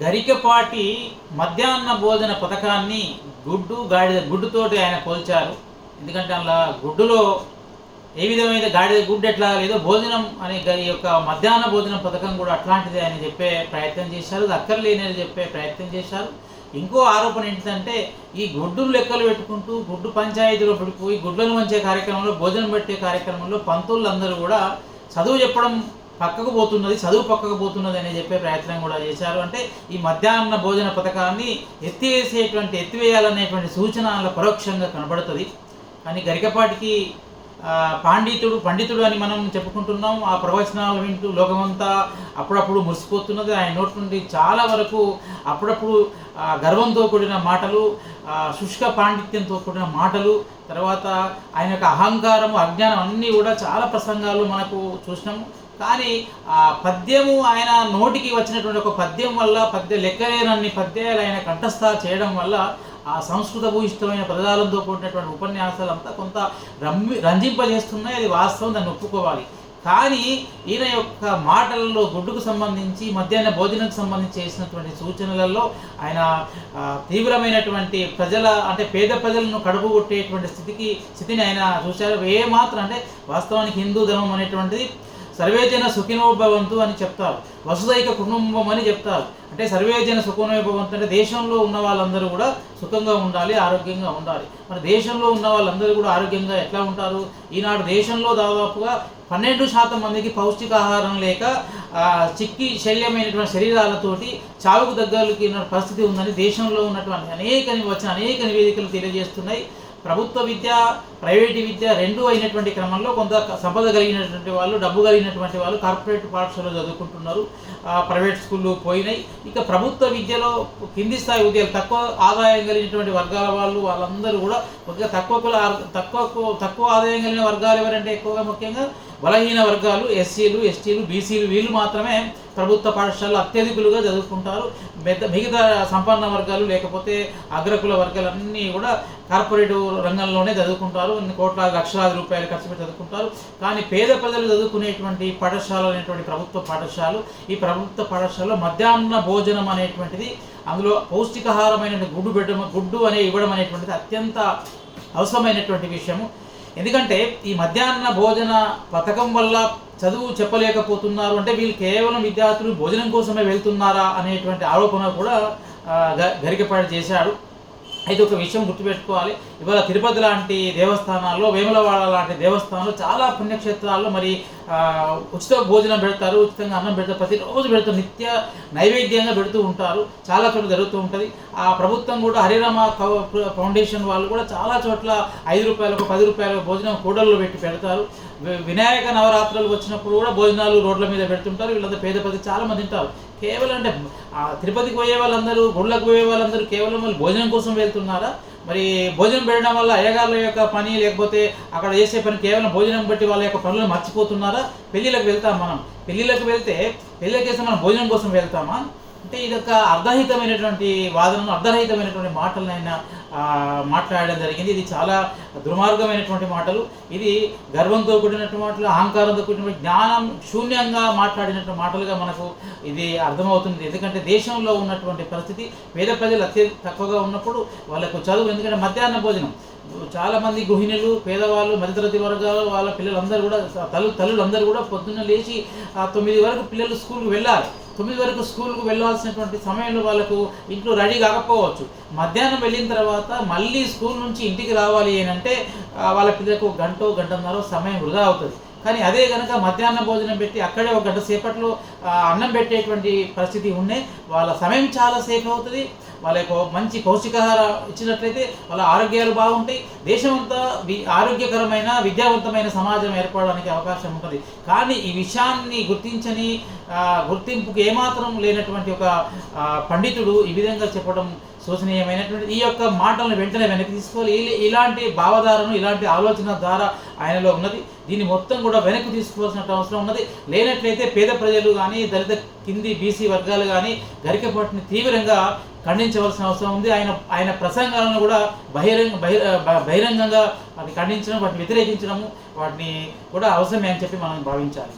గరికపాటి మధ్యాహ్న భోజన పథకాన్ని గాడిద గుడ్డుతోటి ఆయన పోల్చారు. ఎందుకంటే అలా గుడ్డులో ఏ విధమైన గాడిద గుడ్డు ఎట్లా లేదో భోజనం అనే ఈ యొక్క మధ్యాహ్న భోజనం పథకం కూడా అట్లాంటిదే అని చెప్పే ప్రయత్నం చేశారు. అది అక్కర్లేని చెప్పే ప్రయత్నం చేశారు. ఇంకో ఆరోపణ ఏంటంటే ఈ గుడ్డును లెక్కలు పెట్టుకుంటూ గుడ్డు పంచాయతీలో పడిపోయి గుడ్లను వంచే కార్యక్రమంలో భోజనం పెట్టే కార్యక్రమంలో పంతులందరూ కూడా చదువు చెప్పడం పక్కకు పోతున్నది, చదువు పక్కకు పోతున్నది అని చెప్పే ప్రయత్నం కూడా చేశారు. అంటే ఈ మధ్యాహ్న భోజన పథకాన్ని ఎత్తివేయాలనేటువంటి సూచన అలా పరోక్షంగా కనబడుతుంది. కానీ గరికపాటికి పండితుడు అని మనం చెప్పుకుంటున్నాం. ఆ ప్రవచనాలు వింటూ లోకమంతా అప్పుడప్పుడు మురిసిపోతున్నది. ఆయన నోటి నుండి చాలా వరకు అప్పుడప్పుడు గర్వంతో కూడిన మాటలు, శుష్క పాండిత్యంతో కూడిన మాటలు, తర్వాత ఆయన యొక్క అహంకారము, అజ్ఞానం అన్నీ కూడా చాలా ప్రసంగాలు మనకు చూసినాము. కానీ ఆ పద్యము ఆయన నోటికి వచ్చినటువంటి ఒక పద్యం వల్ల లెక్కలేనన్ని పద్యాలు ఆయన కంఠస్థ చేయడం వల్ల ఆ సంస్కృత భూయిష్టమైన పదజాలంతో కూడినటువంటి ఉపన్యాసాలు అంతా కొంత రంజింపజేస్తున్నాయి. అది వాస్తవం, దాన్ని ఒప్పుకోవాలి. కానీ ఈయన యొక్క మాటలలో గుడ్డుకు సంబంధించి మధ్యాహ్న భోజనంకు సంబంధించి చేసినటువంటి సూచనలలో ఆయన తీవ్రమైనటువంటి పేద ప్రజలను కడుపు కొట్టేటువంటి స్థితిని ఆయన చూశారు. ఏమాత్రం అంటే వాస్తవానికి హిందూ ధర్మం అనేటువంటిది సర్వేజన సుఖినోభవంతు అని చెప్తారు, వసుదైక కుటుంబం అని చెప్తారు. అంటే సర్వేజన సుఖినోభవంతు అంటే దేశంలో ఉన్న వాళ్ళందరూ కూడా సుఖంగా ఉండాలి, ఆరోగ్యంగా ఉండాలి. మరి దేశంలో ఉన్న వాళ్ళందరూ కూడా ఆరోగ్యంగా ఎట్లా ఉంటారు? ఈనాడు దేశంలో దాదాపుగా 12% మందికి పౌష్టికాహారం లేక చిక్కి శల్యమైనటువంటి శరీరాలతోటి చావుకు దగ్గరకి పరిస్థితి ఉందని దేశంలో ఉన్నటువంటి అనేక నివేదికలు తెలియజేస్తున్నాయి. ప్రభుత్వ విద్య, ప్రైవేటు విద్య రెండూ అయినటువంటి క్రమంలో కొంత సంపద కలిగినటువంటి వాళ్ళు, డబ్బు కలిగినటువంటి వాళ్ళు కార్పొరేట్ పాఠశాలలో చదువుకుంటున్నారు. ప్రైవేట్ స్కూళ్ళు పోయినాయి. ఇక ప్రభుత్వ విద్యలో కింది స్థాయి ఉద్యోగాలు, తక్కువ ఆదాయం కలిగినటువంటి వర్గాల వాళ్ళందరూ కూడా తక్కువ ఆదాయం కలిగిన వర్గాలు ఎవరంటే ఎక్కువగా ముఖ్యంగా బలహీన వర్గాలు, ఎస్సీలు, ఎస్టీలు, బీసీలు, వీళ్ళు మాత్రమే ప్రభుత్వ పాఠశాలలో అత్యధికులుగా చదువుకుంటారు. మిగతా సంపన్న వర్గాలు లేకపోతే అగ్రకుల వర్గాలన్నీ కూడా కార్పొరేట్ రంగంలోనే చదువుకుంటారు. లక్షలాది రూపాయలు ఖర్చు పెట్టి చదువుకుంటారు. కానీ పేద ప్రజలు చదువుకునేటువంటి పాఠశాలలు అనేటువంటి ప్రభుత్వ పాఠశాలలు, ఈ ప్రభుత్వ పాఠశాలలో మధ్యాహ్న భోజనం అనేటువంటిది, అందులో పౌష్టికాహారమైన గుడ్డు ఇవ్వడం అనేటువంటిది అత్యంత అవసరమైనటువంటి విషయము. ఎందుకంటే ఈ మధ్యాహ్న భోజన పథకం వల్ల చదువు చెప్పలేకపోతున్నారు అంటే వీళ్ళు కేవలం విద్యార్థులు భోజనం కోసమే వెళ్తున్నారా అనేటువంటి ఆరోపణ కూడా గరికపాటి చేశాడు. అయితే ఒక విషయం గుర్తుపెట్టుకోవాలి, ఇవాళ తిరుపతి లాంటి దేవస్థానాల్లో, వేములవాడ లాంటి దేవస్థానాల్లో, చాలా పుణ్యక్షేత్రాల్లో మరి ఉచిత భోజనం పెడతారు, ఉచితంగా అన్నం పెడతారు, ప్రతిరోజు పెడతారు, నిత్య నైవేద్యంగా పెడుతూ ఉంటారు. చాలా చోట్ల జరుగుతూ ఉంటుంది. ఆ ప్రభుత్వం కూడా హరిరామ ఫౌండేషన్ వాళ్ళు కూడా చాలా చోట్ల 5 రూపాయలకు 10 రూపాయలకు భోజనం కూడల్లో పెట్టి పెడతారు. వినాయక నవరాత్రులు వచ్చినప్పుడు కూడా భోజనాలు రోడ్ల మీద పెడుతుంటారు. వీళ్ళంతా పేద ప్రజలు చాలా మంది తింటారు. కేవలం అంటే తిరుపతికి పోయే వాళ్ళందరూ, గుళ్ళకు పోయే వాళ్ళందరూ కేవలం వాళ్ళు భోజనం కోసం వెళ్తున్నారా? మరి భోజనం పెట్టడం వల్ల అయ్యగారుల యొక్క పని, లేకపోతే అక్కడ చేసే పని కేవలం భోజనం బట్టి వాళ్ళ యొక్క పనులను మర్చిపోతున్నారా? పెళ్ళిళ్ళకి వెళ్తాం మనం, పెళ్ళిళ్ళకి వెళ్తే పెళ్ళిళ్ళకేసి మనం భోజనం కోసం వెళ్తామా? అంటే ఇదొక అర్ధరహితమైనటువంటి వాదనను, అర్ధరహితమైనటువంటి మాటలను ఆయన మాట్లాడడం జరిగింది. ఇది చాలా దుర్మార్గమైనటువంటి మాటలు. ఇది గర్వంతో కూడినటువంటి మాటలు, అహంకారంతో కూడినటువంటి జ్ఞానం శూన్యంగా మాట్లాడినటువంటి మాటలుగా మనకు ఇది అర్థమవుతుంది. ఎందుకంటే దేశంలో ఉన్నటువంటి పరిస్థితి, పేద ప్రజలు తక్కువగా ఉన్నప్పుడు వాళ్ళకు చదువు, ఎందుకంటే మధ్యాహ్న భోజనం చాలామంది గృహిణులు, పేదవాళ్ళు, మధ్యతరగతి వర్గాలు వాళ్ళ పిల్లలందరూ కూడా, తల్లులందరూ కూడా పొద్దున్న లేచి 9 వరకు పిల్లలు స్కూల్కి వెళ్ళాలి. 9 వరకు స్కూల్కు వెళ్ళాల్సినటువంటి సమయంలో వాళ్ళకు ఇంట్లో రెడీ కాకపోవచ్చు. మధ్యాహ్నం వెళ్ళిన తర్వాత మళ్ళీ స్కూల్ నుంచి ఇంటికి రావాలి అంటే వాళ్ళ పిల్లలకు గంటన్నర సమయం వృధా అవుతుంది. కానీ అదే కనుక మధ్యాహ్న భోజనం పెట్టి అక్కడే 1 గంట సేపట్లో అన్నం పెట్టేటువంటి పరిస్థితి ఉన్నాయి, వాళ్ళ సమయం చాలా సేఫ్ అవుతుంది. వాళ్ళకు మంచి పౌష్టికాహారం ఇచ్చినట్లయితే వాళ్ళ ఆరోగ్యాలు బాగుంటాయి. దేశమంతా ఆరోగ్యకరమైన, విద్యావంతమైన సమాజం ఏర్పడడానికి అవకాశం ఉంటుంది. కానీ ఈ విషయాన్ని గుర్తింపుకు ఏమాత్రం లేనటువంటి ఒక పండితుడు ఈ విధంగా చెప్పడం శోచనీయమైనటువంటి. ఈ యొక్క మాటలను వెంటనే వెనక్కి తీసుకోవాలి. ఇలాంటి భావధారను, ఇలాంటి ఆలోచన ద్వారా ఆయనలో ఉన్నది. దీన్ని మొత్తం కూడా వెనక్కి తీసుకోవాల్సిన అవసరం ఉన్నది. లేనట్లయితే పేద ప్రజలు కానీ, దళిత కింది బీసీ వర్గాలు కానీ గరికపాటిని తీవ్రంగా ఖండించవలసిన అవసరం ఉంది. ఆయన ప్రసంగాలను కూడా బహిరంగంగా వాటిని ఖండించడం, వాటిని వ్యతిరేకించడము, వాటిని కూడా అవసరమే అని చెప్పి మనం భావించాలి.